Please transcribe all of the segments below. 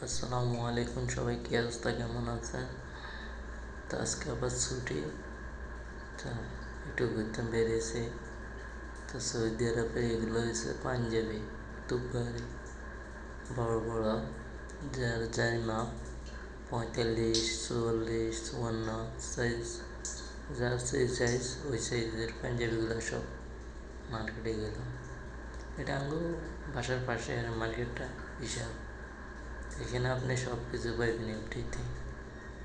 আসসালামু আলাইকুম, সবাই কি অবস্থা, কেমন আছেন? তো আজকে আবার ছুটি, তা একটু ঘুরতে বেরিয়েছি। তো সৌদি আরবে এগুলো হয়েছে পাঞ্জাবি তুবগাড়ি, বড় বড়, যার মাপ 45, 44, 54 সাইজ, যার সেই সাইজ ওই সাইজের পাঞ্জাবিগুলো সব মার্কেটে গেলাম। এটা আমার বাসার পাশে মার্কেটটা বিশাল। এখানে আপনি সব কিছু পাইবেন এমনিতেই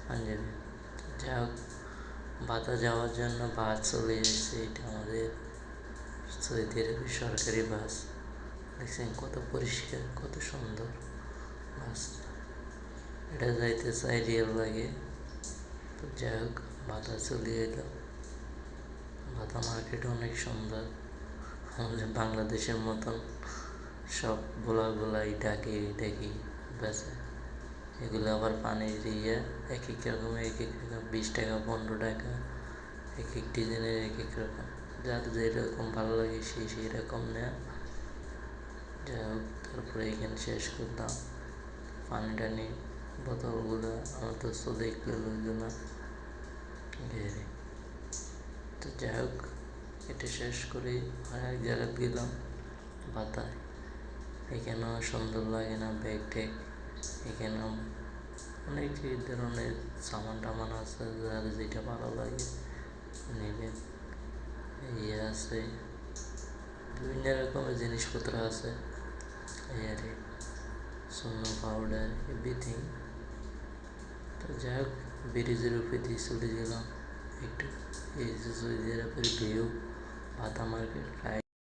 পাঞ্জাবি। যা হোক, বাতা যাওয়ার জন্য বাস চলে এসেছে। এটা আমাদের সৌদি আরবের সরকারি বাস। দেখছেন কত পরিষ্কার, কত সুন্দর বাস। এটা যাইতে 4 রিয়াল লাগে। তো যাই হোক, বাতা চলে এলো। বাতা মার্কেট অনেক সুন্দর, আমাদের বাংলাদেশের মতন সব গোলাই ডাকি বেচে। এগুলো আবার পানি দিয়ে এক এক রকম 20 টাকা, 15 টাকা, এক এক ডিজাইনের এক এক রকম। যার যেরকম ভালো লাগে সেই রকম নেয়। যাই হোক, তারপরে এখানে শেষ করলাম। পানি টানি বোতলগুলো আমার দোস্ত দেখলে লইল না ঘেরে। তো যাই হোক, এটা শেষ করে আরেক জায়গায় গেলাম বাতায়। এখানেও সুন্দর লাগে না ব্যাগ ট্যাগ। এখানেও অনেক ধরনের সামান টামান আছে, যার যেটা ভালো লাগে নেবেন। ইয়ে আছে, বিভিন্ন রকমের জিনিসপত্র আছে। হেয়ারে সোনো পাউডার এভরিথিং। তো যাই হোক, ব্রিজের উপরে দিয়ে চলে গেলাম একটু। এই যে সৌদি আরবের ভিউ, বাতা মার্কেট।